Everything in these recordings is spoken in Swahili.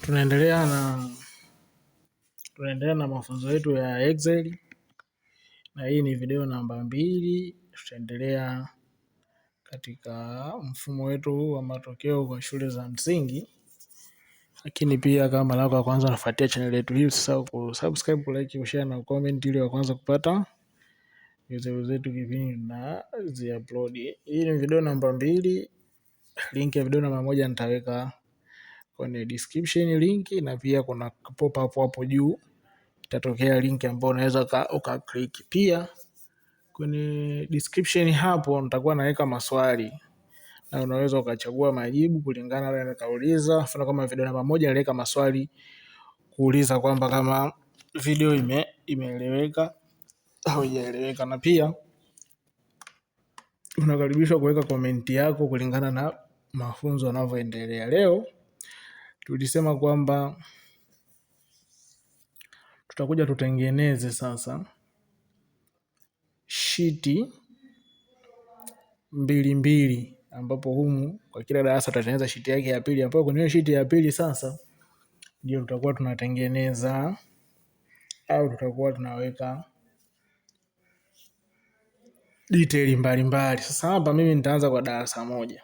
Tunaendelea na mafunzo yetu ya Excel na hii ni video namba 2. Tutaendelea katika mfumo wetu wa matokeo kwa shule za msingi. Lakini pia kama mara yako ya kwanza unafuatia channel yetu hii, usisahau kusubscribe, kulike, kushare na comment ili wa kwanza kupata video zetu kipindi na zi-upload. Hii ni video namba 2. Link ya video namba 1 nitaweka kwenye description link, na pia kuna pop up hapo juu itatokea link ambayo unaweza ukaclick. Pia kwenye description hapo nitakuwa naweka maswali na unaweza ukachagua majibu kulingana na ile kauliza. Mfano kama video namba 1 nileka maswali kuuliza kwamba kama video imeeleweka au haijaeleweka, na pia unakaribishwa kuweka komenti yako kulingana na mafunzo yanavyoendelea. Leo tulisema kwamba tutakuja tutengeneze sasa shiti 2 ambapo humu kwa kila darasa tutatengeneza shiti yake ya pili, ambapo kwenye shiti ya pili sasa ndio tutakuwa tunatengeneza au tutakuwa tunaweka detail mbalimbali. Sasa hapa mimi nitaanza kwa darasa moja.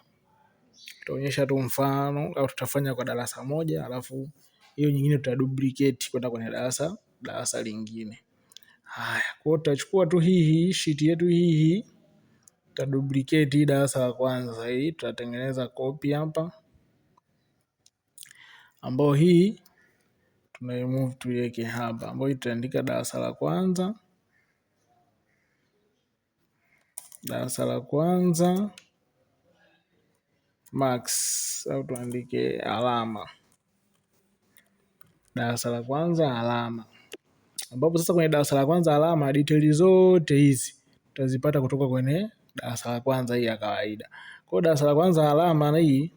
Tutaonyesha tu mfano au tutafanya kwa darasa moja, alafu hiyo nyingine tutaduplicate kwenda kwenye darasa lingine. Haya, kwa tutachukua tu hii sheet yetu hii, tutaduplicate darasa la kwanza hii, tutatengeneza copy hapa, ambao hii tunaimove tuiweke hapa, ambao tutaandika darasa la kwanza max, au tuandike alama darasa la kwanza alama, ambapo sasa kwenye darasa la kwanza alama details zote hizi tutazipata kutoka kwenye darasa la kwanza hii ya kawaida. Kwa darasa la kwanza alama na hii,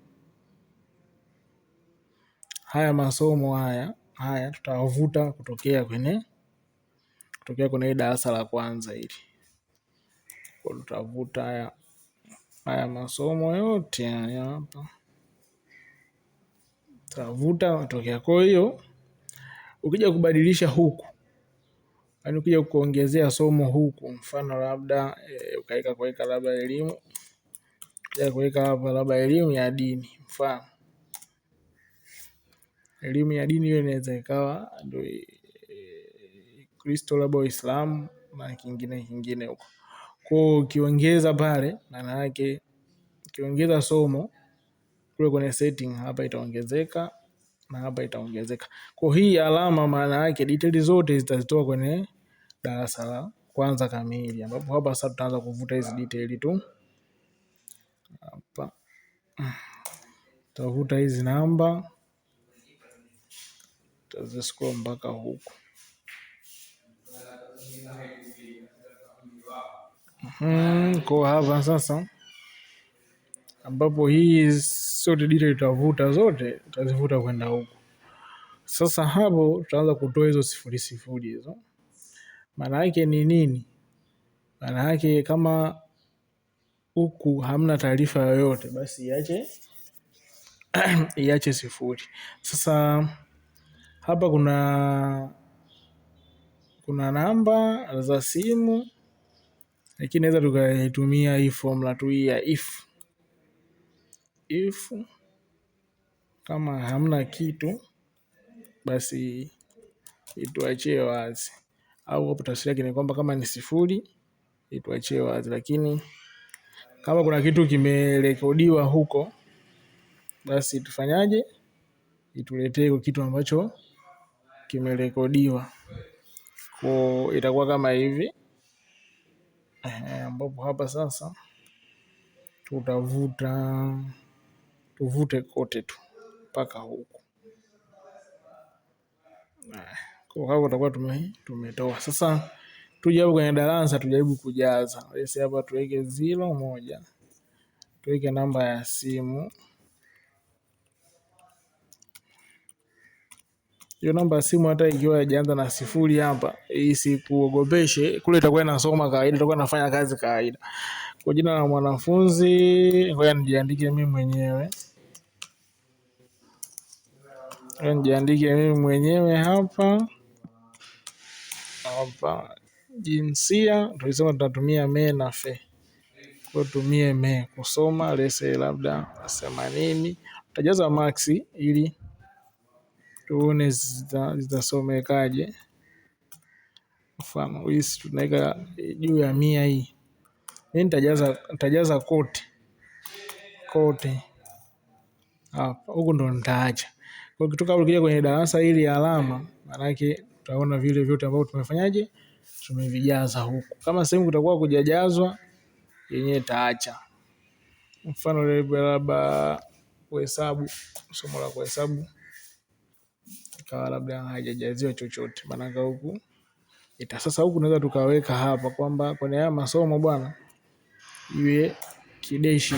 haya masomo haya tutawavuta kutokea kwenye darasa la kwanza hili. Kwa tutavuta haya masomo yote hapa, tutavuta kutokea. Kwa hiyo ukija kubadilisha huku, yaani ukija kuongezea somo huku, mfano labda kuweka labda elimu, ya kuweka hapa labda elimu ya dini, mfano elimu ya dini hiyo inaweza ikawa ndio Kristo labda Uislamu na kingine huko. Kwa ukiongeza pale, maana yake ukiongeza somo kule kwenye setting hapa itaongezeka na hapa itaongezeka. Kwa hii alama maana yake details zote zitazitoa kwenye darasa la kwanza kamili, ambapo hapa sasa tutaanza kuvuta hizi details tu hapa. Tutavuta hizi namba, tutaziscroll mpaka huku. Kwa hapa sasa, ambapo hii zote details tutazivuta kwenda huku. Sasa hapo tutaanza kutoa hizo sifuri hizo. Maana yake ni nini? Maana yake kama huku hamna taarifa yoyote, basi iache sifuri. Sasa hapa kuna namba za simu, lakini naweza tukaitumia hii formula tu ya if kama hamna kitu basi ituachie wazi, au hapo tafsiri yake ni kwamba kama ni sifuri ituachie wazi, lakini kama kuna kitu kimerekodiwa huko basi tufanyaje? Ituletee kitu ambacho kimerekodiwa. Kwa itakuwa kama hivi, ambapo hapa sasa tuvute kote tu mpaka huku. Kwa hapo tutakuwa tumetoa. Sasa tuje hapo kwenye darasa tujaribu kujaza. Sasa hapa tuweke 01, tuweke namba ya simu. Hiyo namba ya simu hata ikiwa haijaanza na sifuri hapa, isikuogopeshe, kule itakuwa inasoma kawaida, itakuwa inafanya kazi kawaida. Kwa jina la mwanafunzi, ngoja nijiandike mimi mwenyewe. Nijiandike mimi mwenyewe hapa. Jinsia tulisema tutatumia me na fe. Kwa tumie me kusoma lese labda nasema nini. Utajaza maxi ili tuone zitasomekaje. Mfano hisi tunaweka juu ya 100 hii. Mimi nitajaza kote hapa, huku ndo nitaacha. Kwa kutoka ukija kwenye darasa hili alama, maana yake utaona vile vyote ambavyo tumefanyaje, tumevijaza huku. Kama sehemu kutakuwa kujajazwa, yenyewe itaacha. Mfano labda kuhesabu, somo la kuhesabu ikawa labda haijajaziwa chochote, maana yake huku sasa huku tunaweza tukaweka hapa kwamba kwenye haya masomo bwana iwe kideshi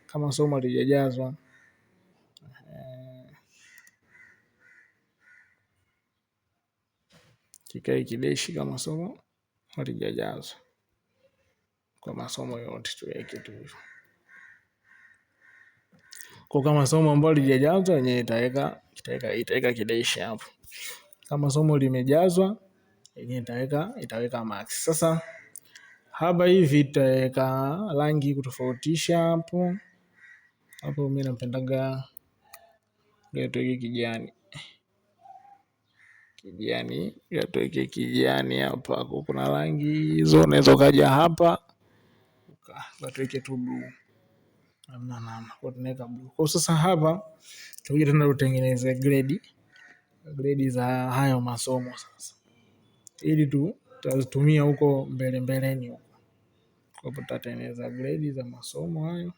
kama somo halijajazwa. Kikae kideshi kama somo halijajazwa. Kwa masomo yote tuweke tu hivyo. Kwa kama somo ambalo halijajazwa yenyewe itaweka kideshi hapo. Kama somo limejazwa yenyewe itaweka max. Sasa hapa hivi itaweka rangi kutofautisha hapo. Hapo mimi napendaga tuweke kijani. Tuweke kijani hapa. Kuna rangi hizo unaweza kaja hapa. Tuweke tu blue. Kwa tunaweka blue. Kwa sasa hapa tutakuja tena tutengeneze grade za hayo masomo sasa. Ili tutatumia huko mbeleni huko. Kwa hapo tutatengeneza grade za masomo hayo.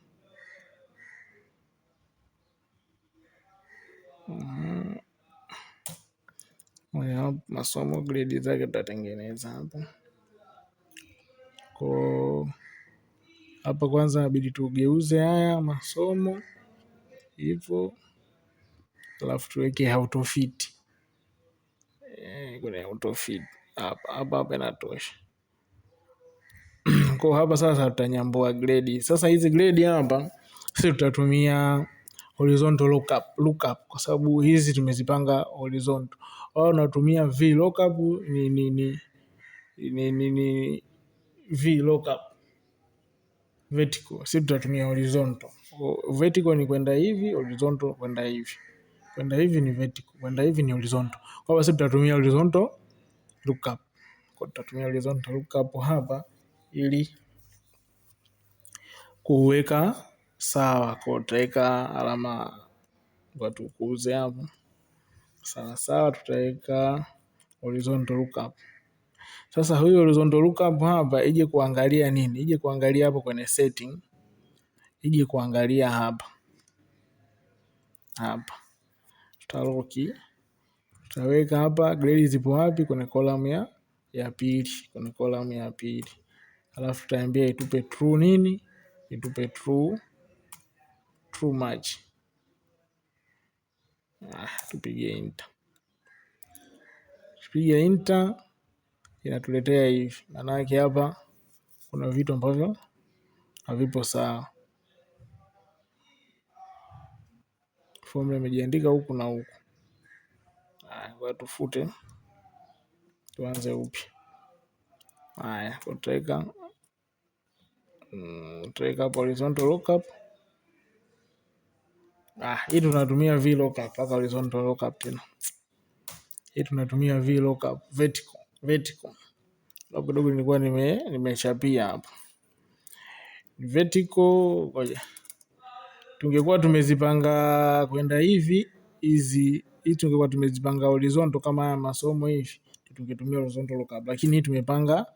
Masomo grade zake tutatengeneza hapa. Kwa hapa kwanza inabidi tugeuze haya masomo hivyo, alafu tuweke autofit. Kuna autofit hapa inatosha. Kwa hapa sasa tutanyambua grade. Sasa hizi grade hapa sisi tutatumia horizontal lookup kwa sababu hizi tumezipanga horizontal. Wao wanatumia VLOOKUP ni VLOOKUP vertical. Sisi tutatumia horizontal. Vertical ni kwenda hivi, horizontal kwenda hivi. Kwenda hivi ni vertical, kwenda hivi ni horizontal. Kwa hiyo sisi tutatumia horizontal lookup. Kwa tutatumia horizontal lookup hapa ili kuweka sawa. Kwa tutaweka alama kwa tukuze hapo. Sawa tutaweka horizontal lookup. Sasa huyo horizontal lookup hapa ije kuangalia nini? Ije kuangalia hapo kwenye setting. Ije kuangalia hapa. Tutaloki. Tutaweka hapa grade zipo wapi kwenye column ya pili, kwenye column ya pili. Alafu tutaambia itupe true nini? Itupe true match. Tupige enter. Tupige enter inatuletea hivi. Maana yake hapa kuna vitu ambavyo havipo sawa. Formula imejiandika huku na huku. Kwa tufute. Tuanze upya. Kwa tutaweka hapo horizontal lookup. Hii tunatumia VLOOKUP mpaka horizontal lookup tena. Hii tunatumia VLOOKUP vertical. Hapo kidogo nilikuwa nimechapia hapo. Vertical ngoja. Tungekuwa tumezipanga kwenda hivi hizi tungekuwa tumezipanga horizontal kama haya masomo hivi tungetumia horizontal lookup, lakini hii tumepanga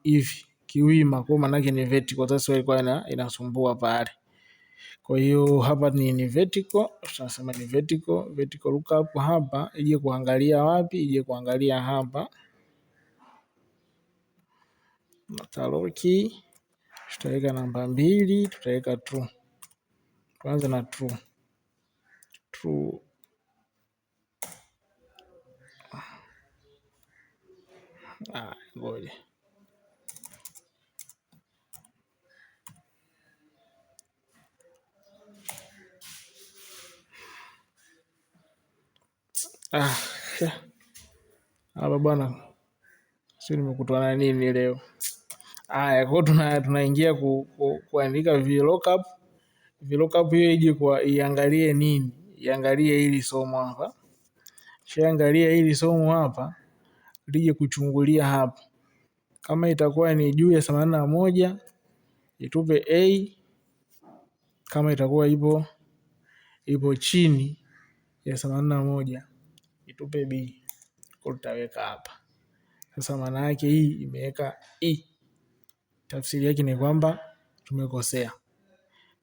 hivi kiwima, kwa maana yake ni vertical. Sasa ilikuwa inasumbua pale. Kwa hiyo hapa ni vertical, tunasema ni vertical lookup hapa ije kuangalia wapi? Ije kuangalia hapa. Taloki tutaweka namba 2, tutaweka true. Tuanze na true. Ngoja. Ah, hapa bwana, sio nimekutwa na nini leo. Haya, kwa tunaingia kuandika VLOOKUP. VLOOKUP hiyo ije kwa iangalie nini? Iangalie hili somo hapa. Shiangalia hili somo hapa, lije kuchungulia hapa. Kama itakuwa ni juu ya 81 itupe A, kama itakuwa ipo chini ya 81 itupe B. Kwa tutaweka hapa. Sasa maana yake hii imeweka E. Tafsiri yake ni kwamba tumekosea.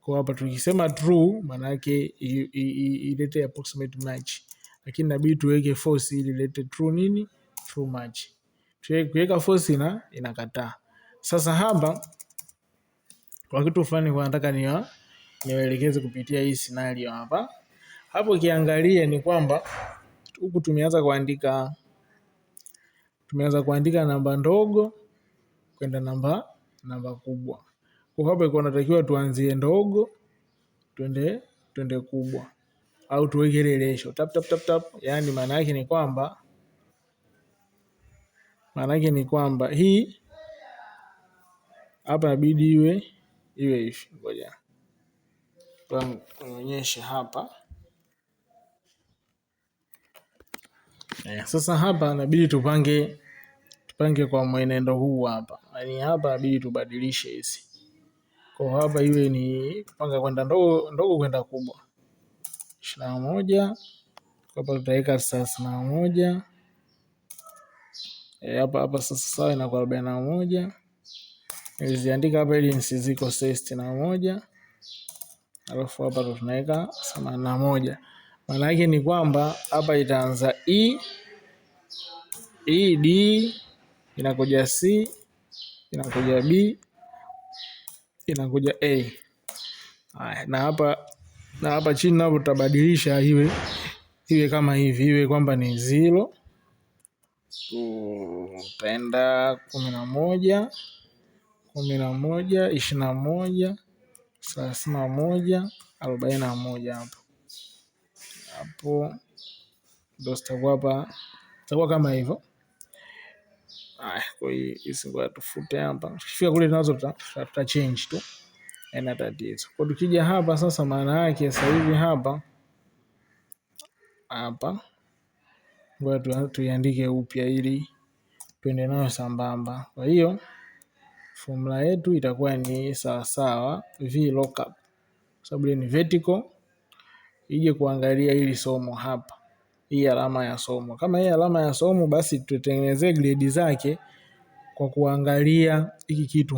Kwa hapa tukisema true maana yake ilete approximate match. Lakini inabidi tuweke false ili ilete true nini? True match. Tuweka false inakataa. Sasa hapa kwa kitu fulani kwa nataka niwaelekeze kupitia hii scenario hapa. Hapo ukiangalia ni kwamba huku tumeanza kuandika namba ndogo kwenda namba kubwa. Kwa hapa iko natakiwa tuanzie ndogo twende kubwa au tuweke ile ratio tap tap tap tap. Yani maana yake ni kwamba hii hapa inabidi iwe hivi. Ngoja tuonyeshe hapa. Sasa hapa inabidi tupange kwa mwenendo huu hapa. Yaani hapa inabidi tubadilishe hizi. Kwa hapa iwe ni kupanga kwenda ndogo kwenda kubwa. 21 hapa tutaweka 31. Hapa sasa sawa inakuwa 41. Niliziandika hapa ili nisizikosee 61. Alafu hapa ndo tunaweka 81. Maana yake ni kwamba hapa itaanza E, D, inakuja C, inakuja B, inakuja A. Haya, na hapa chini napo tutabadilisha iwe kama hivi, iwe kwamba ni 0 tutaenda 11, 21, 31, 41 hapo ndo zitakuwa kama hivyo. Kwa hiyo hizi tufute hapa. Tukifika kule nazo tuta change tu. Haina tatizo. Kwa tukija hapa sasa maana yake sasa hivi hapa ngoja tuiandike upya ili tuende nayo sambamba. Kwa hiyo formula yetu itakuwa ni sawa VLOOKUP. Sababu ni vertical ije kuangalia hili somo hapa. Hii alama ya somo. Kama hii alama ya somo basi tutengenezee grade zake kwa kuangalia hiki kitu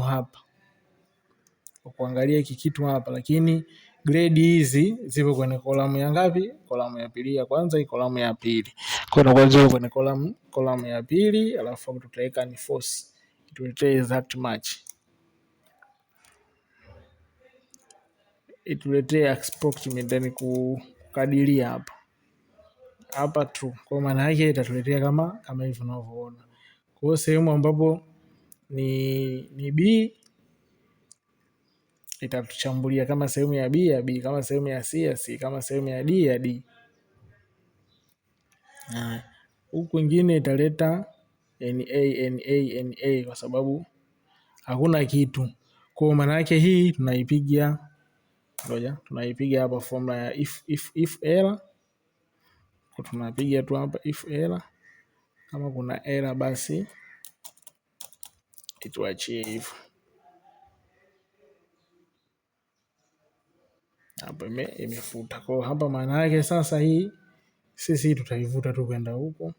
hapa. Lakini grade hizi zipo kwenye kolamu ya ngapi? Kolamu ya pili. Ya kwanza hii kolamu ya pili. Kwa hiyo zipo kwenye kolamu ya pili, alafu tutaweka ni false. Ituletee exact match. Ituletee approximate yani kukadiria hapa true. Kwa maana yake itatuletea kama hivi unavyoona. Kwa hiyo sehemu ambapo ni B itatuchambulia kama sehemu ya B, kama sehemu ya C, kama sehemu ya D. Huku kwingine italeta NA kwa sababu hakuna kitu. Kwa maana yake hii tunaipiga hapa formula ya if error. Kwa tunapiga tu hapa if error. Kama kuna error basi ituachie hivyo. Hapa imefuta. Kwa hapa maana yake sasa hii sisi tutaivuta tu kwenda huko.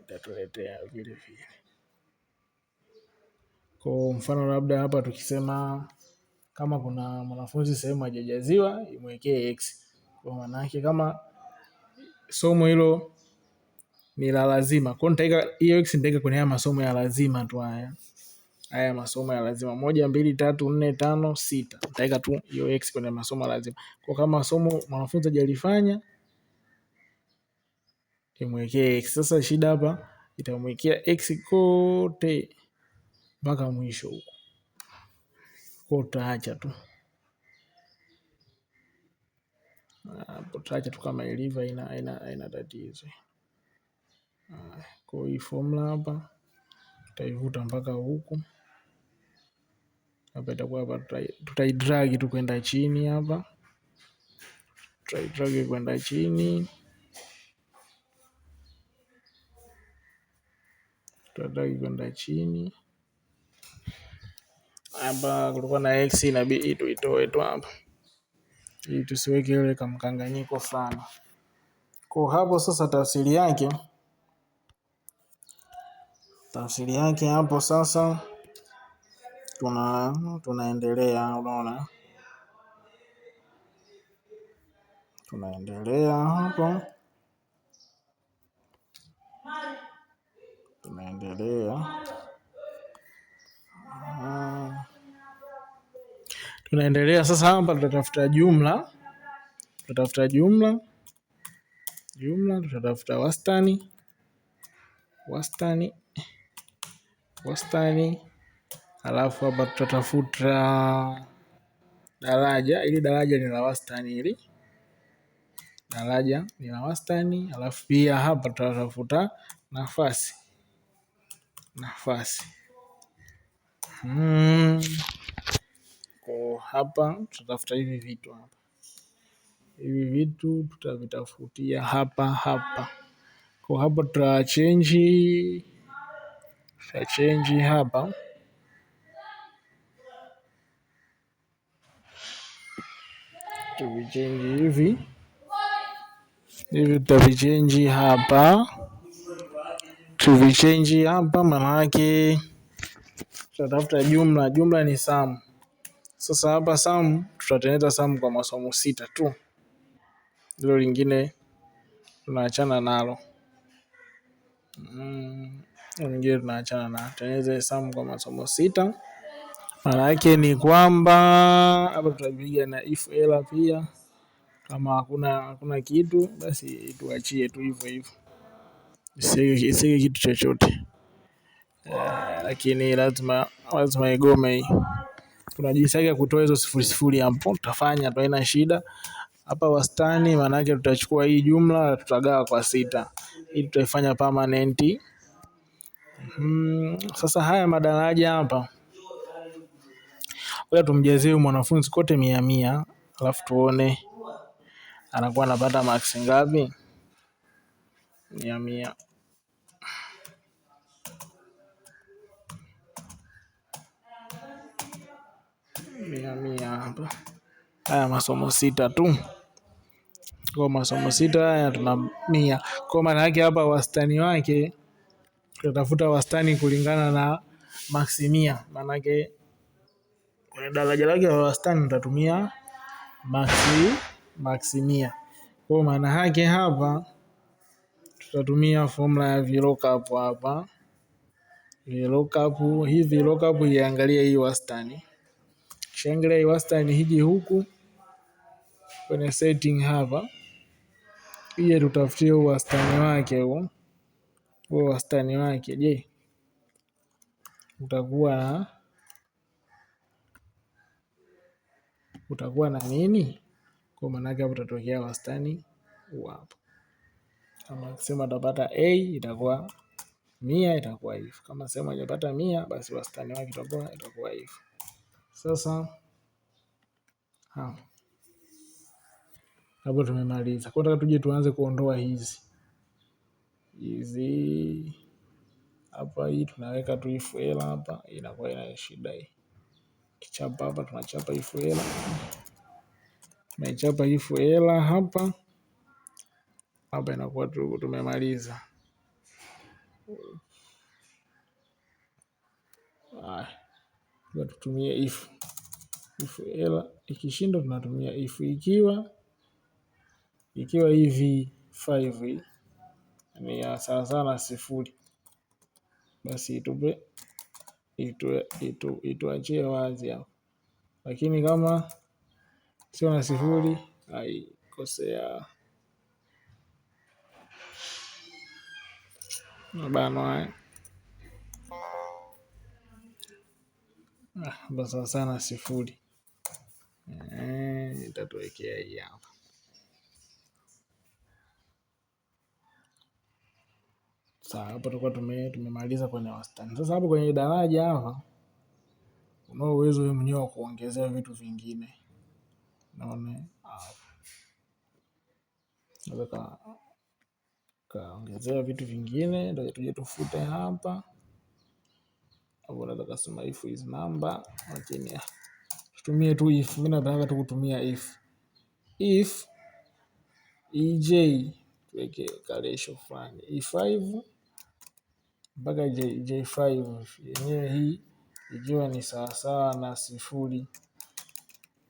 Itatuletea vile. Kwa mfano labda hapa tukisema kama kuna mwanafunzi sehemu hajajaziwa imwekee X. Kwa maana yake kama somo hilo ni la lazima. Kwa nitaweka hiyo X nitaweka kwenye haya masomo ya lazima tu haya. Haya masomo ya lazima 1, 2, 3, 4, 5, 6. Nitaweka tu hiyo X kwenye masomo ya lazima. Kwa kama somo mwanafunzi hajalifanya imwekee X. Sasa shida hapa itamwekea X kote mpaka mwisho huko. Kwa utaacha tu. hapo tutaacha tu kama ilivyo, ina tatizo. Kwa hii formula hapa tutaivuta mpaka huku hapa, itakuwa hapa tutaidragi tu kwenda chini hapa, tutaidragi kwenda chini, tutaidragi kwenda chini hapa. Kulikuwa na x inabidi tuitoe tu hapa ili tusiweke ile kamkanganyiko sana. Kwa hapo sasa tafsiri yake hapo sasa tunaendelea, unaona, tunaendelea hapo, tunaendelea sasa. Hapa tutatafuta jumla, tutatafuta wastani, alafu hapa tutatafuta daraja. Ili daraja ni la wastani, alafu pia hapa tutatafuta nafasi. Kwa hapa tutatafuta hivi vitu tutavitafutia hapa. Kwa hapa tutachange hapa, tuvichange hivi tutavichange hapa, maana yake tutatafuta jumla ni sum. Sasa hapa sum tutatengeneza sum kwa masomo 6 tu, hilo lingine tunaachana nalo. Tutengeneze sum kwa masomo 6. Maana yake ni kwamba hapa tutapiga na if error pia. Kama hakuna kitu basi tuachie tu hivyo, isiwe kitu chochote. Lakini lazima igome hii. Tunajisaidia kutoa hizo sifuri hapo, tutafanya tu, haina shida. Hapa wastani maana yake tutachukua hii jumla tutagawa kwa 6 ili tutaifanya permanent. Sasa haya madaraja hapa, wewe tumjazie mwanafunzi kote 100, alafu tuone anakuwa anapata max ngapi. 100 hapa. Haya masomo 6 tu. Kwa masomo 6 haya tuna 100. Kwa maana yake hapa wastani wake tutatafuta wastani kulingana na max 100. Maana yake kwenye daraja lake la wastani tutatumia max 100. Kwa maana yake hapa tutatumia formula ya VLOOKUP hapa. VLOOKUP iangalie hii wastani. Kishaangalia hii wastani, hiji huku kwenye setting hapa, hii tutafutie wastani wake huo. Wastani wake je, utakuwa na nini? Kwa maana yake hapo tutatokea wastani hapo. Kama sema utapata A itakuwa 100, itakuwa hivyo. Kama sema hujapata 100 basi wastani wake itakuwa hivyo. Sasa hapo tumemaliza. Kwa nataka tuje tuanze kuondoa hizi hapa. Hii tunaweka tu if error hapa, inakuwa ina shida hii. Kichapa hapa tunachapa if error. Tunaichapa if error hapa. Hapa inakuwa tumemaliza. Tutumie if error ikishinda tunatumia if, ikiwa hivi 5 ni sawa sana 0, basi ituachie wazi hapo. Lakini kama sio na 0 haikosea mabano basi sana 0. Itatuwekea hii hapa. Sawa, hapo tutakuwa tumemaliza kwenye wastani. Sasa hapo kwenye daraja hapa unao uwezo wewe mwenyewe wa kuongezea vitu vingine. Naona unaweza kaongezea vitu vingine, ndio tuje tufute hapa. Hapo unaweza kusema if is number, lakini tutumie tu if. Mimi nataka tu kutumia if ej tuweke ratio fulani e5 mpaka j5 yenyewe hii ikiwa ni sawasawa na 0,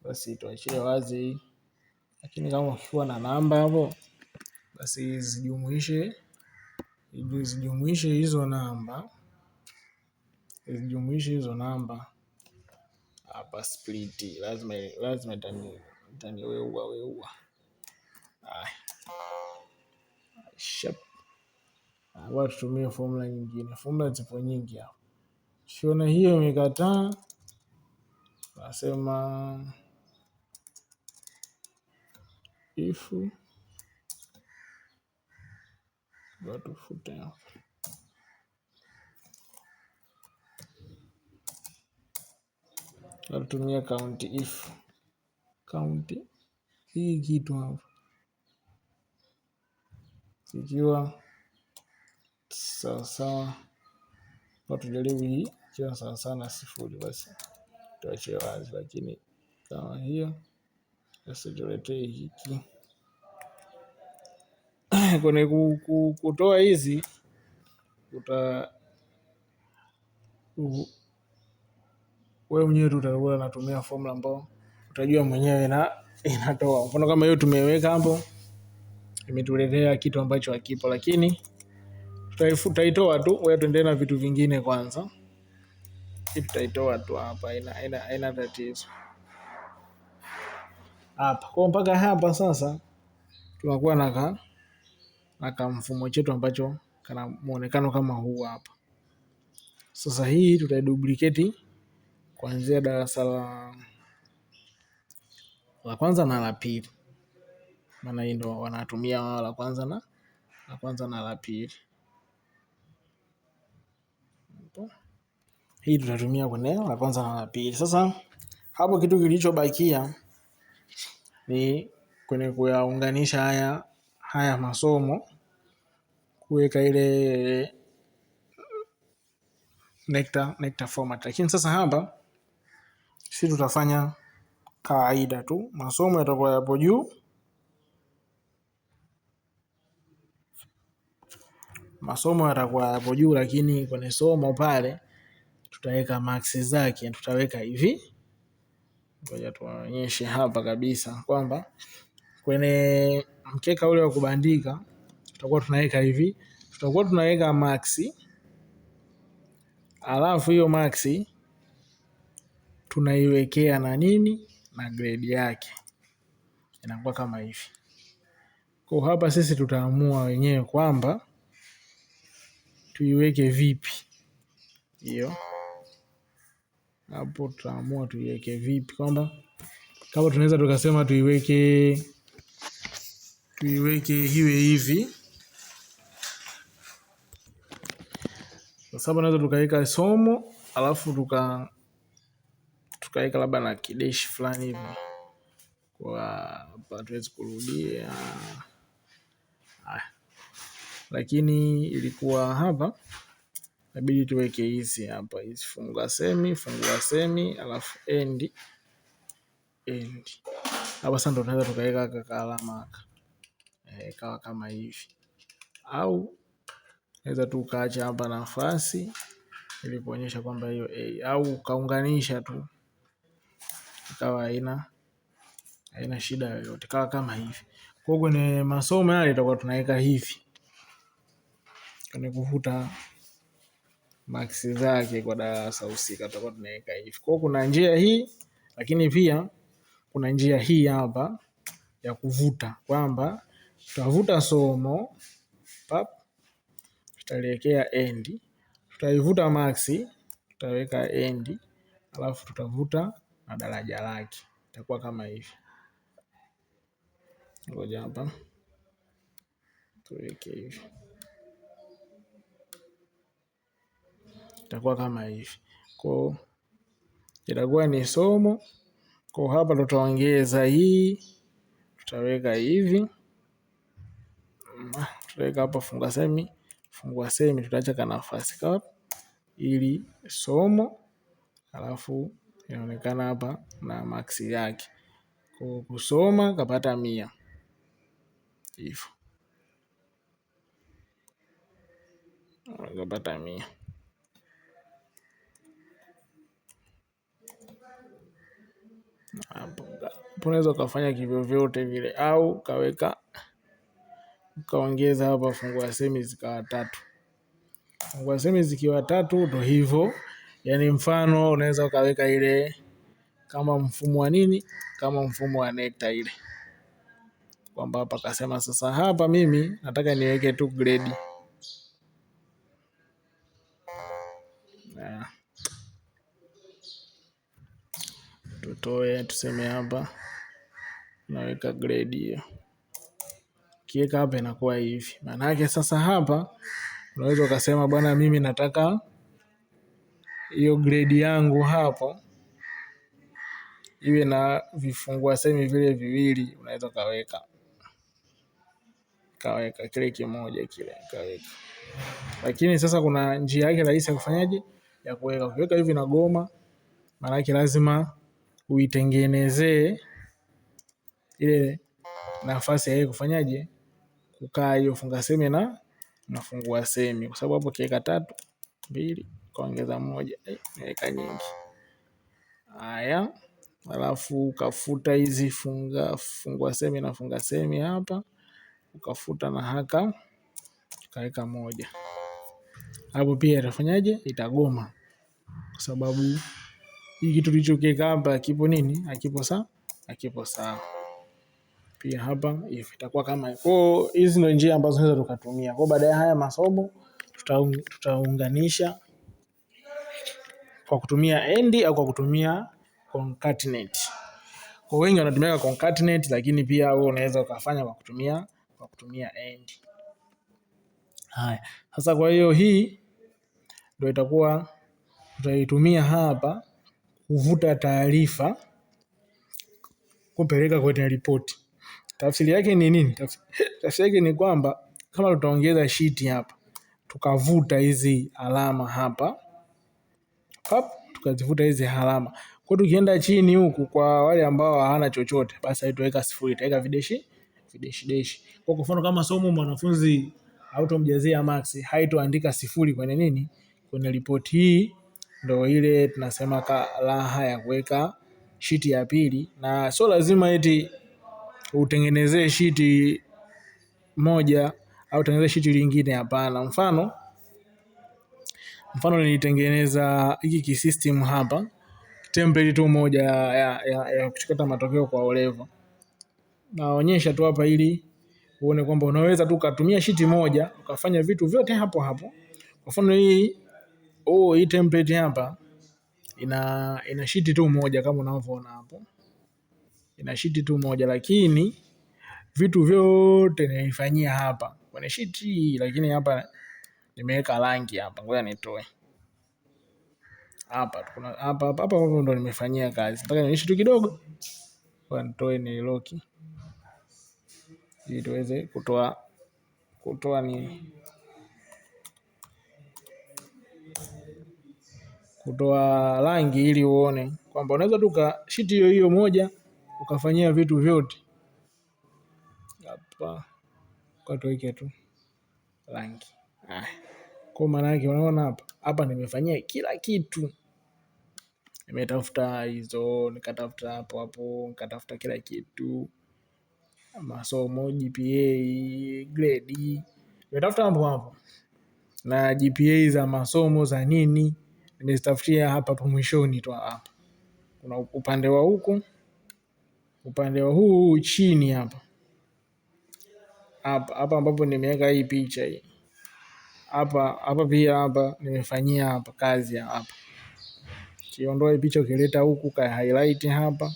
basi tuachie wazi. Lakini kama ukiwa na namba hapo, basi zijumuishe hizo namba hapa. Split lazima itaniweua. Hapa tutumie formula nyingine. Formula zipo nyingi hapa. Ukiona hiyo imekataa, nasema if tufute hapa. Natumia count if. Count hii kitu hapa ikiwa sawasawa, kwa tujaribu hii ikiwa sawasawa na 0, basi tuachie wazi. Lakini kama hiyo, basi tuletee hiki. Kwenye kutoa hizi wewe mwenyewe tu utakuwa unatumia formula ambayo utajua mwenyewe na inatoa. Mfano kama hiyo tumeweka hapo, imetuletea kitu ambacho hakipo, lakini tutaitoa tu. Wewe tuendelee na vitu vingine kwanza. Hii tutaitoa tu hapa, haina tatizo. Hapa kwa mpaka hapa sasa tunakuwa na mfumo chetu ambacho kana muonekano kama huu hapa. Sasa hii tutaiduplicate kuanzia darasa la kwanza na la pili, maana hii ndo wanatumia wao la kwanza na la pili. Hii tutatumia kwenye la kwanza na la pili. Sasa hapo kitu kilichobakia ni kwenye kuyaunganisha haya masomo, kuweka ile nectar format. Lakini sasa hapa sisi tutafanya kawaida tu. Masomo yatakuwa yapo juu, lakini kwenye somo pale tutaweka max zake, tutaweka hivi. Ngoja tuwaonyeshe hapa kabisa kwamba kwenye mkeka ule wa kubandika tutakuwa tunaweka hivi. Tutakuwa tunaweka max, alafu hiyo max tunaiwekea na nini, na grade yake, inakuwa kama hivi. Kwa hapa sisi tutaamua wenyewe kwamba tuiweke vipi hiyo. Hapo tutaamua tuiweke vipi, kwamba kama tunaweza tukasema tuiweke hiwe hivi. Kwa sababu naweza tukaweka somo alafu tukaweka labda na kideshi fulani hivi, kwa hapa tuwezi kurudia. Lakini ilikuwa hapa inabidi tuweke hizi hapa, hizi fungua semi alafu end. Hapa sasa ndo tunaweza tukaweka alama hapa, ikawa kama hivi, au naweza tu kaacha hapa nafasi ili kuonyesha kwamba hiyo au kaunganisha tu ikawa haina shida yoyote, kawa kama hivi. Kwa kwenye masomo yale itakuwa tunaweka hivi kwenye kuvuta max zake kwa darasa husika, tutakuwa tunaweka hivi. Kwa kuna njia hii, lakini pia kuna njia hii hapa ya kuvuta, kwamba tutavuta somo tutaliwekea end, tutaivuta max tutaweka end, alafu tutavuta na daraja lake, itakuwa kama hivi. Ngoja hapa tuweke hivi. itakuwa kama hivi. Kwa itakuwa ni somo. Kwa hapa tutaongeza hii, tutaweka hivi, tutaweka hapa fungua semi tutaacha ka nafasi kwa ili somo, alafu inaonekana hapa na maksi yake. Kwa kusoma kapata 100 hivyo, kapata 100. Hapo unaweza ukafanya kivyo vyote vile, au ukaongeza hapa fungua semi zikawa 3. Fungua semi zikiwa 3 ndo hivyo. Yani mfano unaweza ukaweka ile kama mfumo wa nini, kama mfumo wa nekta ile, kwamba hapa kasema sasa hapa mimi nataka niweke tu grade. Tutoe tuseme hapa naweka grade hiyo. Kiweka hapa inakuwa hivi. Maana yake sasa hapa unaweza ukasema bwana, mimi nataka hiyo grade yangu hapo iwe na vifungua semi vile viwili, unaweza kaweka kile kimoja kile kaweka. Lakini sasa kuna njia yake rahisi ya kufanyaje, ya kuweka. Ukiweka hivi na goma, maana yake lazima uitengenezee ile nafasi ya yeye kufanyaje, kukaa hiyo funga semi na nafungua semi, kwa sababu hapo kiweka 3, 2 kaongeza 1 niweka nyingi. Haya, alafu ukafuta hizi fungua semi na funga semi hapa, ukafuta na haka kaweka 1. Hapo pia itafanyaje, itagoma, kwa sababu hii kitu kilichokiweka hapa kipo nini, hakipo sawa. Pia hapa itakuwa kama kwa hizi ndio njia ambazo tunaweza tukatumia. Kwa baada ya haya masomo tutaunganisha kwa kutumia AND au kwa kutumia concatenate. Kwa wengi wanatumia concatenate, lakini pia wewe unaweza ukafanya kwa kutumia AND. Haya. Sasa kwa hiyo hii ndio itakuwa tutaitumia hapa kuvuta taarifa kupeleka kwenye ripoti. Tafsiri yake ni nini? Tafsiri yake ni kwamba kama tutaongeza sheet hapa, tukavuta hizi alama hapa, tukazivuta hizi alama. Kwa tukienda chini huku kwa wale ambao hawana chochote, basi haitoweka 0, itaweka videshi. Kwa mfano kama somo mwanafunzi hautomjazia max, haitoandika 0 kwenye nini? Kwenye ripoti. Hii ndio ile tunasema raha ya kuweka sheet ya pili, na sio lazima eti utengenezee sheet moja au utengenezee sheet lingine, hapana. Mfano nilitengeneza hiki system hapa, template tu moja ya kuchukua matokeo kwa O-level. Naonyesha tu hapa ili uone kwamba unaweza tu kutumia sheet moja ukafanya vitu vyote hapo hapo. Kwa mfano hii template hapa ina sheet tu moja kama unavyoona hapo. Ina sheet tu moja, lakini vitu vyote nilifanyia hapa kwenye sheet hii, lakini hapa nimeweka rangi hapa. Ngoja nitoe. Hapa ndo nimefanyia kazi. Nataka nionyeshe tu kidogo. Kwa nitoe ni lock ili tuweze kutoa rangi ili uone kwamba unaweza tu sheet hiyo moja ukafanyia vitu vyote. Hapa kwa tuweke tu rangi. Kwa maana yake unaona hapa nimefanyia kila kitu. Nimetafuta hizo, nikatafuta hapo, nikatafuta kila kitu. Masomo, GPA, grade. Nimetafuta hapo. Na GPA za masomo za nini, nimezitafutia hapa mwishoni tu hapa. Kuna upande wa huku, upande wa huu chini hapa. Hapa ambapo nimeweka hii picha hii. Hapa pia hapa nimefanyia hapa kazi hapa. Kiondoa picha ukileta huku ka highlight hapa.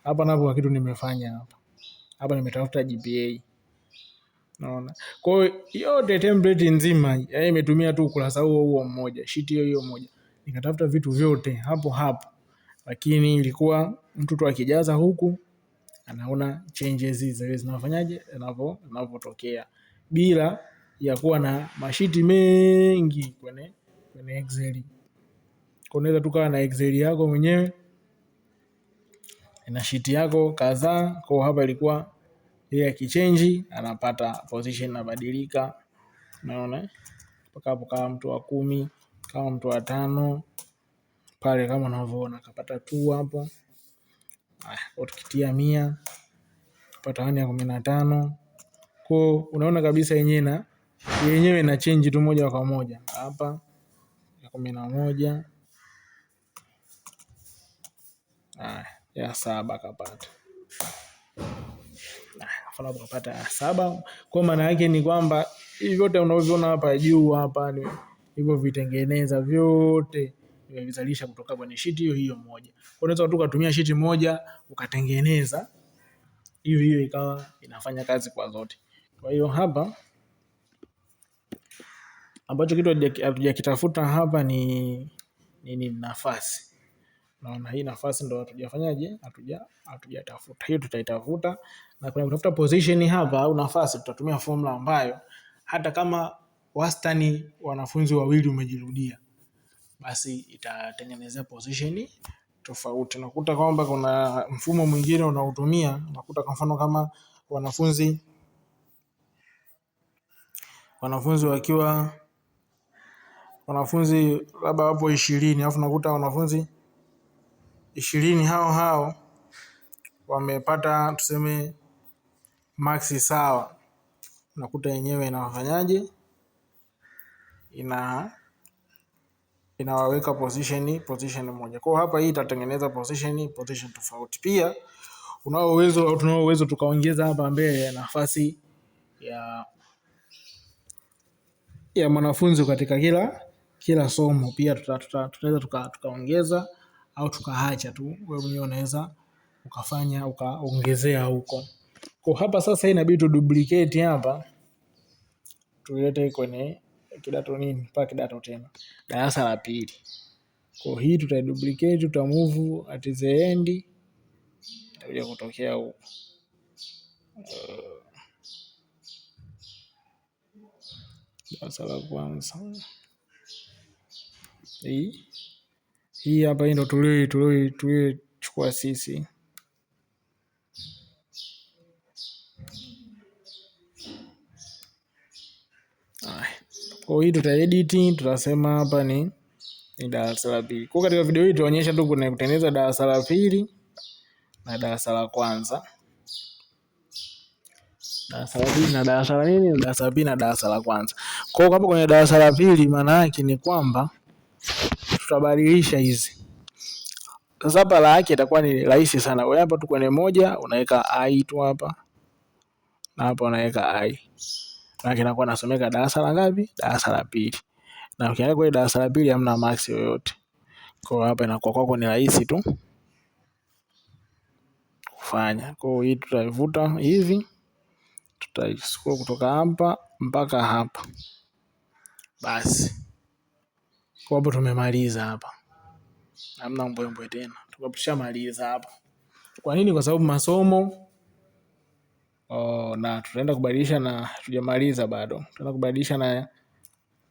Hapa napo kitu nimefanya hapa. Hapa nimetafuta GPA. Naona. Kwa hiyo yote template nzima yaani imetumia tu ukurasa huo mmoja, sheet hiyo moja. Nikatafuta vitu vyote hapo. Lakini ilikuwa mtu tu akijaza huku anaona changes zile zinafanyaje zinavyotokea bila ya kuwa na mashiti mengi kwenye Excel. Unaweza tu kawa na Excel yako mwenyewe na sheet yako kadhaa. Kwa hapa ilikuwa yeye akichange anapata position inabadilika. Unaona? Mpaka hapo kama mtu wa 10, kama mtu wa 5 pale kama unavyoona kapata 2 hapo. Haya, tukitia 100 tupata 15. Kwa unaona kabisa yenyewe na change tu moja kwa moja. Hapa ya 11. Ya 7 kapata. Mfano kapata 7. Kwa maana yake ni kwamba hivi vyote unavyoona hapa juu hapa ni hivyo vitengeneza vyote vimezalisha kutoka kwenye sheet hiyo moja. Unaweza tu kutumia sheet moja ukatengeneza hiyo ikawa inafanya kazi kwa zote. Kwa hiyo hapa ambacho kitu hatujakitafuta hapa ni nafasi. Naona hii nafasi ndo hatujafanyaje? Hatujatafuta. Hiyo tutaitafuta, na kuna kutafuta position hapa au nafasi tutatumia formula ambayo hata kama wastani wanafunzi wawili umejirudia basi itatengenezea position tofauti. Nakuta kwamba kuna mfumo mwingine unaotumia, nakuta kwa mfano kama wanafunzi labda wapo 20, alafu nakuta wanafunzi 20 hao wamepata tuseme maksi sawa. Nakuta yenyewe inawafanyaje? Inawaweka position moja. Kwa hapa hii itatengeneza position tofauti. Pia tunao uwezo tukaongeza hapa mbele nafasi ya mwanafunzi katika kila somo. Pia tunaweza tukaongeza au tukaacha tu. Wewe mwenyewe unaweza ukafanya ukaongezea huko. Kwa hapa sasa inabidi tu duplicate hapa. Tulete kwenye kidato mpaka kidato tena. Darasa la pili. Kwa hii tutaduplicate, tutamove at the end. Itakuja kutokea huko. Darasa la kwanza. Hii hapa ndio tuliochukua sisi. Kwa hii tutaedit, tutasema hapa ni darasa la pili. Kwa katika video hii tuonyesha tu kuna kutengeneza darasa la pili na darasa la kwanza. Darasa la pili na darasa la nini? Darasa la pili na darasa la kwanza. Kwa hapa kwenye darasa la pili maana yake ni kwamba tutabadilisha hizi. Sasa hapa la yake itakuwa ni rahisi sana. Wewe hapa tu kwenye moja unaweka I tu hapa. Na hapa unaweka I. Na kinakuwa nasomeka darasa la ngapi? Darasa la pili. Na ukiangalia kwenye darasa la pili hamna max yoyote. Kwa hapa inakuwa kwako ni rahisi tu kufanya. Kwa hiyo hii tutaivuta hivi. Tutaichukua kutoka hapa mpaka hapa. Basi. Kwa hapo tumemaliza hapa. Hamna mbwembwe tena. Tushamaliza hapa. Kwa nini? Kwa sababu masomo na tutaenda kubadilisha na tujamaliza bado. Tutaenda kubadilisha na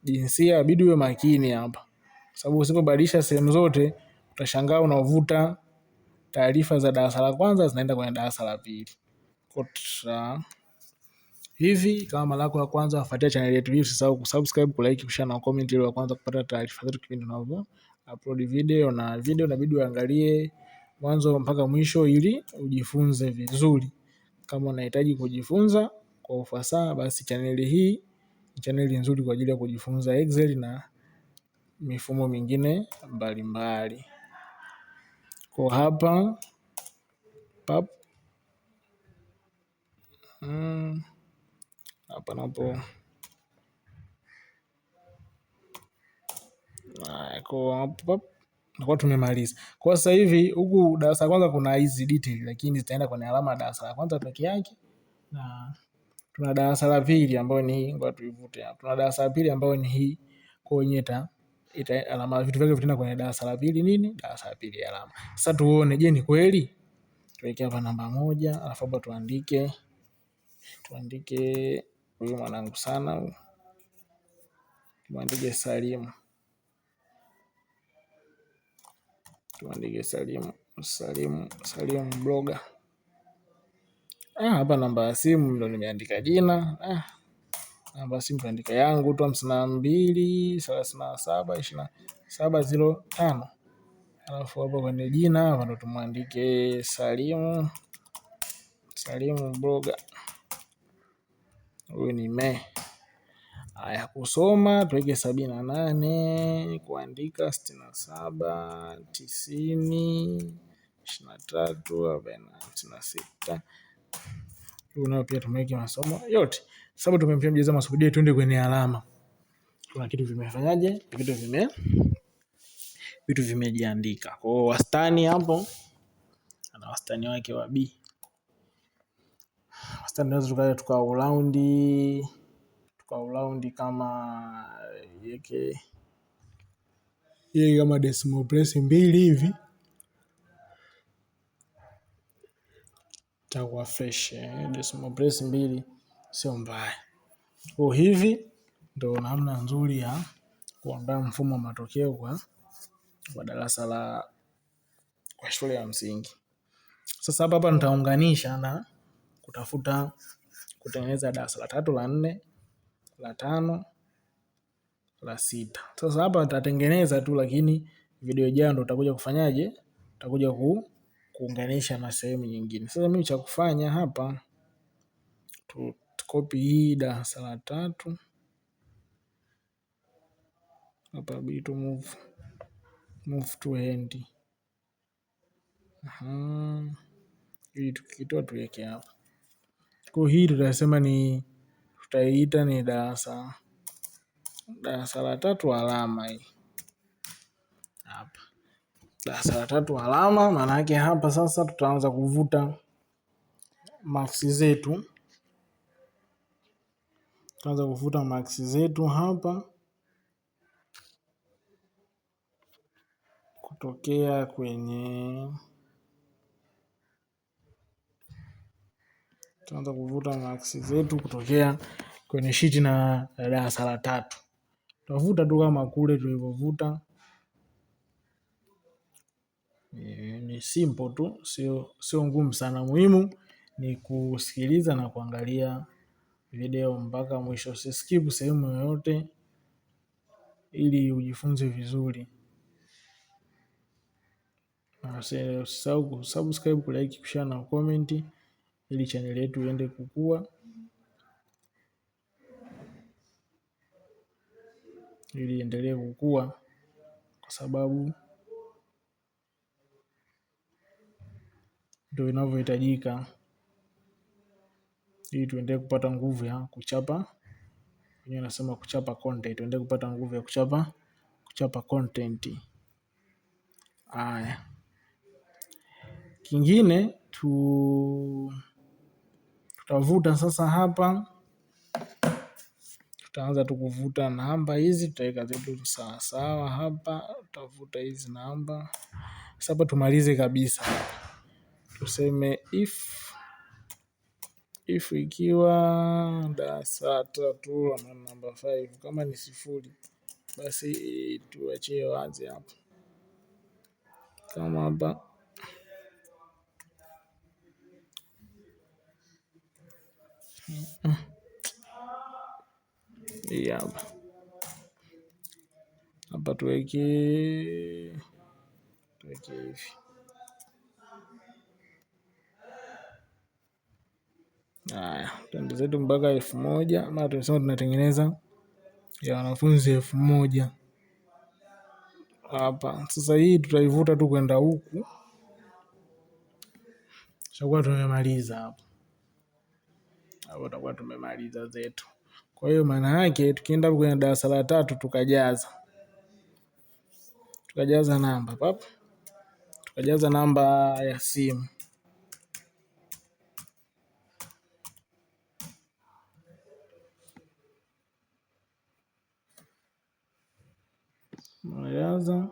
jinsia, bidi uwe makini hapa. Kwa sababu usipobadilisha sehemu zote utashangaa unavuta taarifa za darasa la kwanza zinaenda kwenye darasa la pili. Kwa hivi kama mara yako ya kwanza fuatia channel yetu hii, usisahau kusubscribe, kulike, kushare na comment ili kwanza kupata taarifa zetu kipindi tunavyo upload video inabidi uangalie mwanzo mpaka mwisho ili ujifunze vizuri. Kama unahitaji kujifunza kwa ufasaha basi channel hii ni channel nzuri kwa ajili ya kujifunza Excel na mifumo mingine mbalimbali. Kwa hapa hapa napo kwa tumemaliza. Kwa sasa hivi huku darasa la kwanza kuna hizi detail lakini zitaenda kwenye alama ya darasa la kwanza peke yake na tuna darasa la pili ambayo ni hii, ngoja tuivute hapa. Tuna darasa la pili ambayo ni hii, kwa hiyo alama vitu vyake vitaenda kwenye darasa la pili nini? Darasa la pili alama. Sasa tuone, je, ni kweli? Tuweke hapa namba 1, alafu hapa tuandike huyu mwanangu sana, tuandike Salimu. Tuandike Salimu Blogger. Hapa namba ya simu ndo nimeandika jina. Namba ya simu tuandika yangu tu 52 37 27 05. Alafu hapo kwenye jina hapa ndo tumwandike Salimu Blogger. Huyu ni Haya, kusoma tuweke 78, kuandika 67 90 23 56. Unao pia tumeweke masomo yote. Sababu tumempia mjeza masukudie, tuende kwenye alama. Kuna kitu vimefanyaje? Vitu vimejiandika. Kwa wastani hapo ana wastani wake wa B. Wastani tunaweza tukaulaundi kama yeke kama decimal place 2 hivi. Takuwa fresh. Decimal place 2 sio mbaya. Kwa hivi ndo namna nzuri ya kuandaa mfumo wa matokeo kwa darasa kwa shule ya msingi. Sasa hapa nitaunganisha na kutengeneza darasa la 3, la 4, la 5, la 6. Sasa hapa nitatengeneza tu, lakini video ijayo ndo utakuja kufanyaje? Utakuja kuunganisha na sehemu nyingine. Sasa mimi cha kufanya hapa, copy hii darasa la 3 hapa, bitu move to end. Hii tukitoa tuweke hapa. Kwa hii tutasema tutaiita ni darasa la 3 alama hii. Hapa. Darasa la 3 alama, maana yake hapa sasa tutaanza kuvuta marks zetu. Hapa kutokea kwenye shiti na darasa la 3. Tutavuta tu kama kule tulivyovuta. Ni simple tu, sio ngumu sana. Muhimu ni kusikiliza na kuangalia video mpaka mwisho. Usiskip sehemu yoyote ili ujifunze vizuri. Usisahau kusubscribe, kulike, kushare na comment ili channel yetu iende kukua. Ili endelee kukua kwa sababu ndio inavyohitajika ili tuendelee kupata nguvu ya kuchapa. Wenyewe nasema kuchapa content, tuendelee kupata nguvu ya kuchapa content. Haya. Kingine tutavuta sasa hapa. Tutaanza tu kuvuta namba hizi, tutaweka zetu sawa sawa hapa. Tutavuta hizi namba. Sasa tumalize kabisa. Tuseme if ikiwa darasa 3 na namba 5 kama ni 0, basi tuachie wazi hapa. Kama hapa hapa tuweke hivi. Tuende zetu mpaka 1000, ama tunasema tunatengeneza ya wanafunzi 1000 hapa. Sasa hii tutaivuta tu kwenda huku. Tutakuwa tumemaliza hapa. Tutakuwa tumemaliza zetu. Kwa hiyo maana yake tukienda kwenye darasa la 3 tukajaza namba pap. Tukajaza namba ya simu. tutajaza.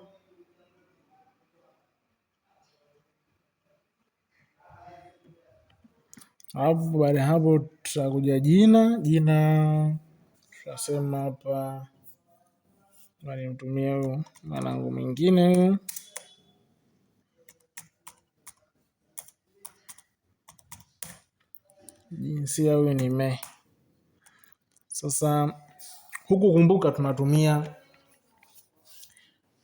Hapo baada ya hapo tutakuja jina tutasema hapa nimtumie huyu mwanangu mwingine huyu. Jinsia huyu ni me. Sasa huku kumbuka tunatumia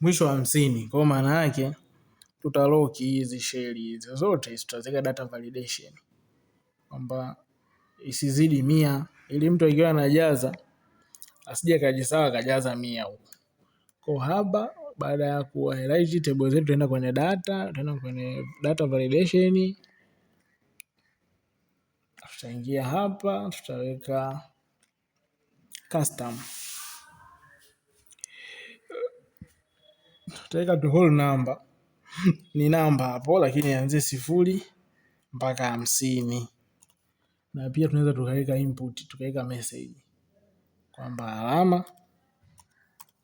mwisho wa 50. Kwa maana yake tutaloki hizi sheli hizi zote tutaweka data validation kwamba isizidi 100 ili mtu akiwa anajaza asije kajisawa kajaza 100 huko. Kwa hapa baada ya ku highlight table zetu tuenda kwenye data validation. Tutaingia hapa tutaweka custom. Tutaweka tu whole number. Ni namba hapo lakini ianzie 0 mpaka 50. Na pia tunaweza tukaweka input, tukaweka message kwamba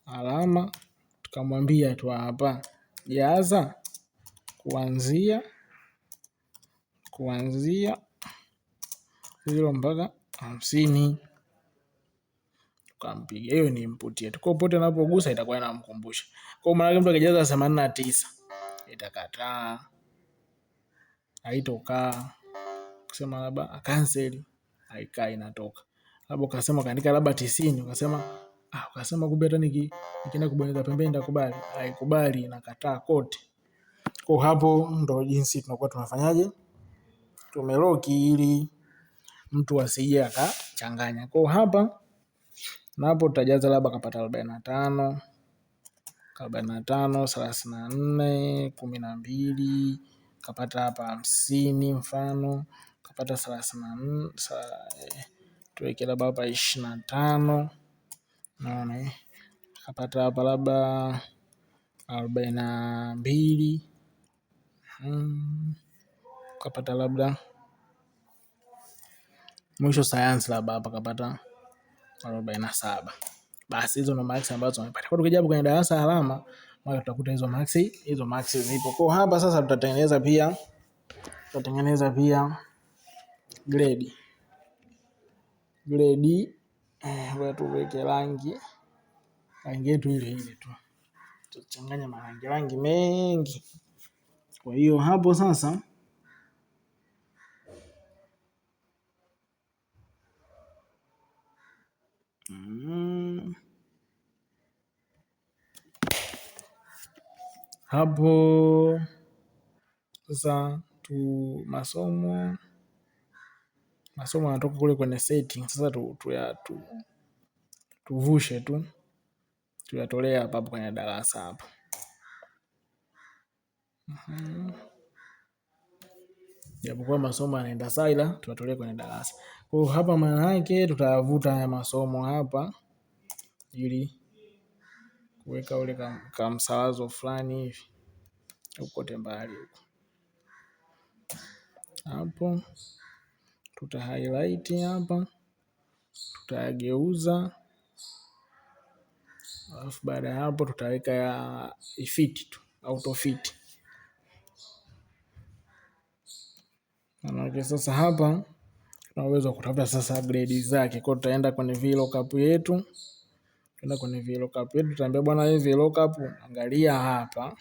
alama tukamwambia tu hapa jaza kuanzia 0 mpaka 50. Tukampiga. Hiyo ni input yetu. Kwa popote anapogusa itakuwa inamkumbusha. Kwa maana mtu akijaza 89 itakataa, haitokaa. Kusema labda cancel haikai, inatoka. Labda ukasema kaandika labda 90 ukasema kumbe hata nikienda kubonyeza pembeni nitakubali, haikubali, inakataa kote. Kwa hapo ndo jinsi tunakuwa tunafanyaje, tumeloki ili mtu asije akachanganya. Kwa hapa na hapo tutajaza labda kapata 45 34 12 kapata hapa 50 mfano kapata 34 tuweke labda hapa 25. Naona kapata hapa labda 42 kapata labda mwisho sayansi labda hapa kapata 47. Basi hizo ndo marks ambazo tumepata. Kwa tukija hapo kwenye darasa alama, mara tutakuta hizo marks zipo. Kwa hapa sasa tutatengeneza pia grade. Wewe tuweke rangi yetu ile tu. Tutachanganya marangi mengi. Kwa hiyo hapo sasa hapo sasa masomo yanatoka kule kwenye setting. Sasa tuvushe tu tuyatolee hapa kwenye darasa hapa. Japokuwa masomo yanaenda sawa ila tuwatolee kwenye darasa. Kwa hapa maana yake tutavuta haya masomo hapa ili kuweka ule kamsawazo fulani hivi huko tembali huko. Hapo tuta highlight hapa, tutageuza, alafu baada ya hapo tutaweka ya fit tu, auto fit. Na sasa hapa tunaweza kutafuta sasa grade zake. Kwa tutaenda kwenye VLOOKUP yetu. Tutaambia bwana hii VLOOKUP angalia hapa.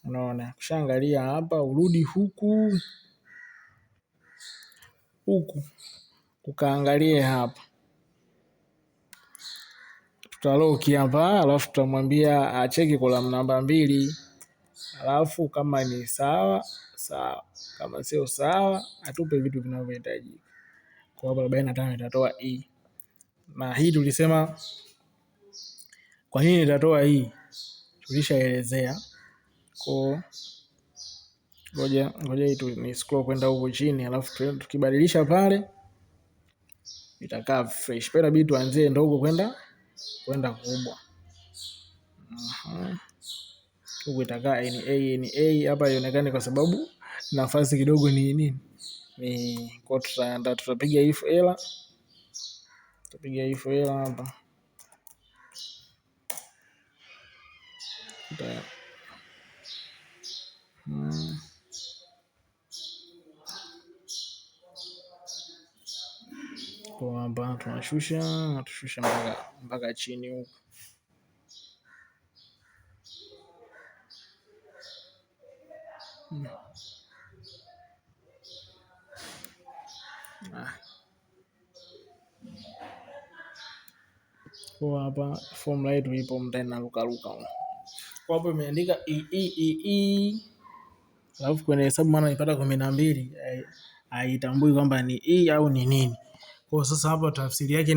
Unaona, ukishaangalia hapa urudi huku ukaangalie hapa. Tutaloki hapa, alafu tutamwambia acheki column namba 2. Alafu kama ni sawa, kama sio sawa, atupe vitu vinavyohitajika. Kwa hapa 45 itatoa E. Na hii tulisema kwa nini itatoa hii? Tulishaelezea. Kwa ngoja ni scroll kwenda huko chini, alafu tukibadilisha pale itakaa fresh. Pale inabidi tuanzie ndogo kwenda kubwa. Huko itakaa NA hapa ionekane kwa sababu nafasi kidogo ni nini? Ni kwa tutapiga if error. Tutapiga if error hapa. Kwa hapa tunashusha mpaka chini huku. Kwa hapa formula yetu ipo ndani na ruka. Kwa hapo imeandika alafu kwenye hesabu maana ipata 12 haitambui kwamba ni e au ni nini. Kwa sasa hapa tafsiri yake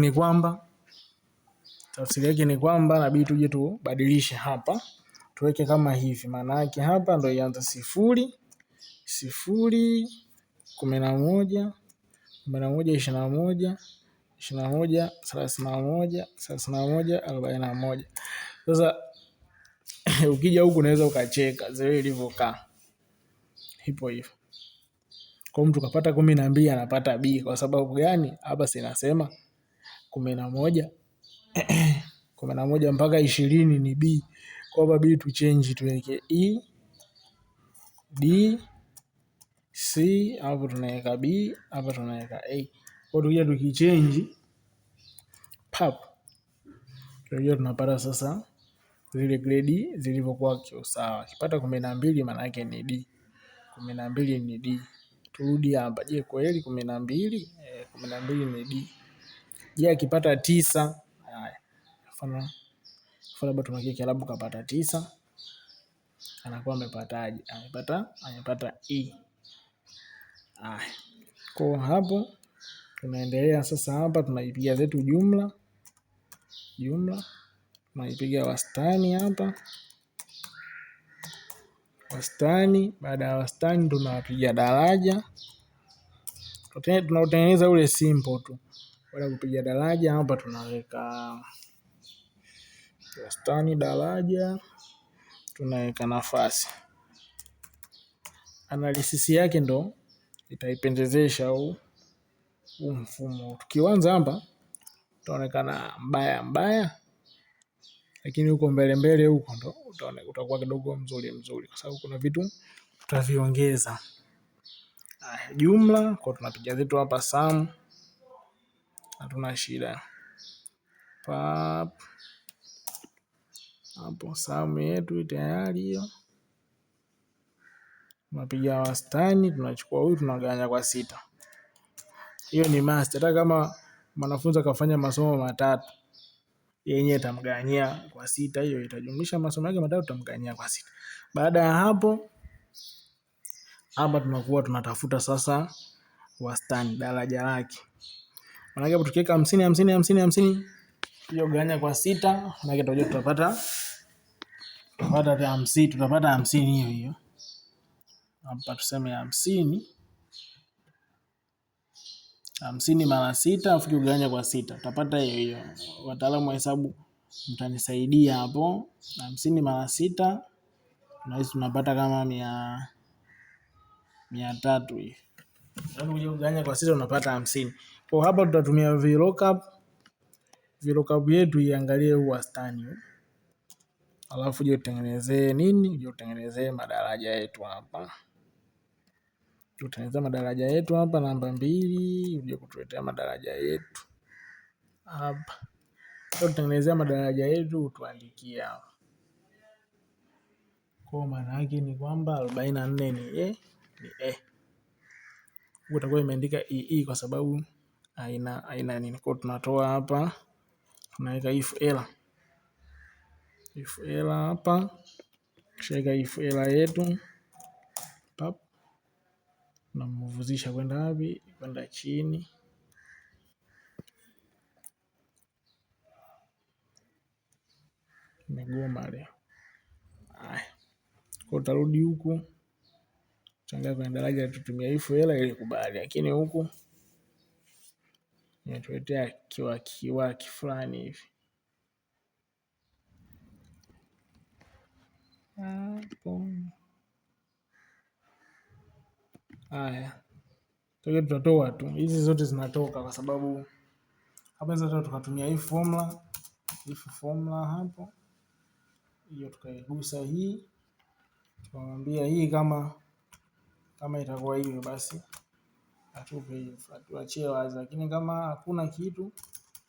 ni kwamba inabidi tuje tubadilishe hapa. Tuweke kama hivi, maana yake hapa ndio ianze 0 0 11 11 21 21 31 41. Sasa ukija huku unaweza ukacheka zile ilivyokaa. Hipo hivyo. Kwa mtu kapata 12 anapata B kwa sababu gani? Hapa sinasema 11 mpaka 20 ni B. Kwa hapa B tu change tuweke E D C, hapo tunaweka B, hapa tunaweka A. Kwa hiyo tukichange tunajua tunapata sasa zile grade zilivyokuwa kiusawa. Kipata 12 maana yake ni D. 12 ni D. Turudi hapa. Je, kweli 12? 12 ni D. Je, akipata 9? Haya. Mfano labda tumakie Kiarabu kapata 9. Anakuwa amepataje? Amepata E. Haya. Kwa hapo tunaendelea sasa, hapa tunaipiga zetu jumla. Tunaipiga wastani hapa. Wastani, baada ya wastani tunapiga daraja. Tunautengeneza ule simple tu. Baada ya kupiga daraja hapa tunaweka wastani, daraja, tunaweka nafasi. Analysis yake ndo itaipendezesha huu mfumo. Tukianza hapa utaonekana mbaya, lakini huko mbele huko ndo utakuwa kidogo mzuri kwa sababu kuna vitu tutaviongeza. Jumla kwa tunapiga zetu hapa sum, hatuna shida. Hapo sum yetu tayari hiyo. Tunapiga wastani, tunachukua huyu tunagawanya kwa 6. Hiyo ni must. Hata kama mwanafunzi akafanya masomo matatu, yenyewe itamgawanyia kwa 6. Hiyo itajumlisha masomo yake matatu, tutamgawanyia kwa 6. Baada ya hapo, hapa tunakuwa tunatafuta sasa wastani, daraja lake. Maana hapo tukiweka 50 hiyo gawanya kwa 6, maana tutajua tutapata 50 hiyo. Hapa tuseme 50 mara 6 afu ugawanya kwa 6. Utapata hiyo. Wataalamu wa hesabu mtanisaidia hapo. 50 mara 6 tunapata kama 300 hivi. Yaani ugawanya kwa 6 unapata 50. Kwa hapa tutatumia VLOOKUP. VLOOKUP yetu iangalie huu wastani. Alafu uje utengenezee nini? Uje utengenezee madaraja yetu hapa. Tutengeneza madaraja yetu hapa namba 2, uje kutuletea madaraja yetu hapa. Tutengenezea madaraja yetu utuandikie hapa. Kwa maana yake ni kwamba 44 ni A. Utakuwa imeandika EE kwa sababu haina nini. Kwa tunatoa hapa, tunaweka if error hapa. Kisha if error yetu tunamvuzisha kwenda wapi? Kwenda chini. Nimegoma leo. Haya. Kwa utarudi huku. Tuangalia kwenye daraja tutumia if error ili kubali, lakini huku inatuletea kiwaki fulani hivi. Haya. Tutatoa tu. Hizi zote zinatoka kwa sababu hapa sasa tukatumia if formula hapo. hiyo tukaigusa hii, tukamwambia hii kama itakuwa hivyo basi atupe hivyo, atuachie wazi, lakini kama hakuna kitu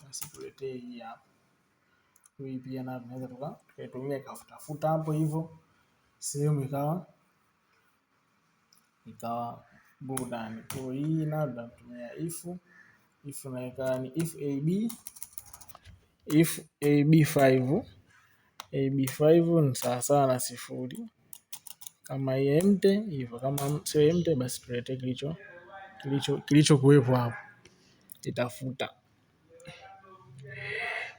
basi tuletee hii hapa. Hii pia na tunaweza tukaitumia ikafutafuta hapo hivyo, sehemu ikawa burudani. Kwa hii na tunatumia if naweka ni if ab5 ni sawasawa na 0. Kama hii empty hivyo, kama sio empty basi tulete kilicho kuwepo hapo, itafuta.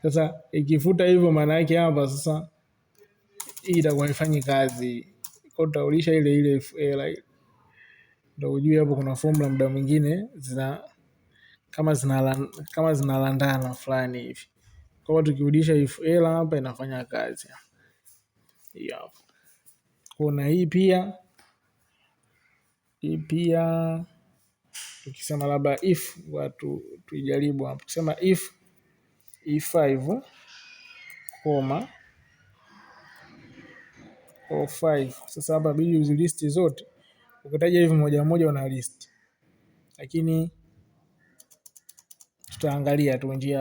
Sasa ikifuta hivyo, maana yake hapa sasa hii itakuwa haifanyi kazi, kwa tutaulisha ile if error. Ndio ujue hapo kuna formula muda mwingine kama zinalandana fulani hivi. Kwa hiyo tukirudisha if error hapa inafanya kazi. Hiyo. Kuna hii pia tukisema labda if watu tuijaribu hapo. Tukisema if e5 comma o5. Sasa hapa bidi uzilist zote. Ukitaja hivi moja moja una list. Lakini tutaangalia tu njia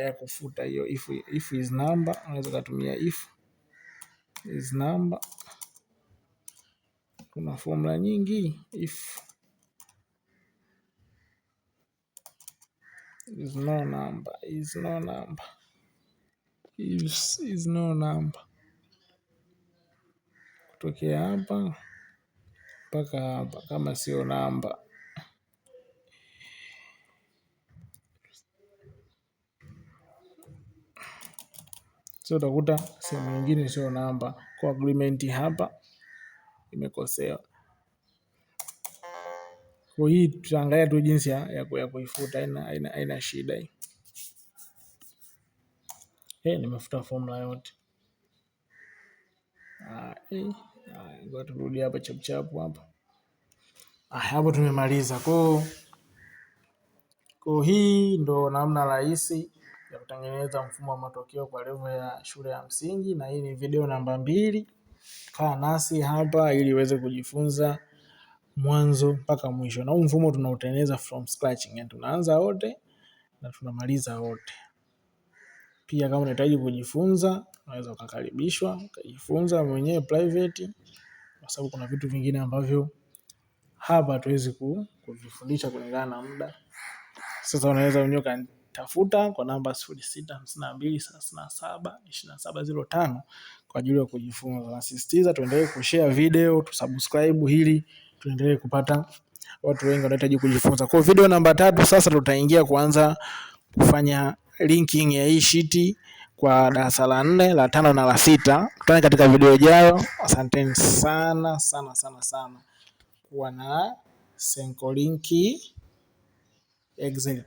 ya kufuta hiyo if is number, unaweza kutumia if is number. Kuna formula nyingi. If is no number, is no number, is no number. Kutokea hapa mpaka hapa kama sio namba. So utakuta sehemu nyingine sio namba, kwa agreement hapa imekosewa. Kwa hii tutaangalia tu jinsi ya kuifuta, haina shida hii. Nimefuta formula yote. Ngoja turudi hapa chap hapa. Hapo tumemaliza. Kwa hii ndo namna rahisi ya kutengeneza mfumo wa matokeo kwa level ya shule ya msingi, na hii ni video namba 2. Kaa nasi hapa ili uweze kujifunza mwanzo mpaka mwisho. Na huu mfumo tunautengeneza from scratch, yani tunaanza wote na tunamaliza wote. Pia kama unahitaji kujifunza, unaweza kukaribishwa ukajifunza mwenyewe private, kwa sababu kuna vitu vingine ambavyo hapa hatuwezi kuvifundisha kulingana na muda. Sasa unaweza ukanitafuta kwa namba 0652372705 kwa ajili ya kujifunza. Nasisitiza tuendelee kushare video, tusubscribe ili tuendelee kupata watu wengi wanahitaji kujifunza. Kwa video namba 3 sasa tutaingia kuanza kufanya linking ya hii sheet kwa darasa la 4, la 5 na la 6. Tutane katika video ijayo. Asanteni sana. Kuwa na Senko Link Excel.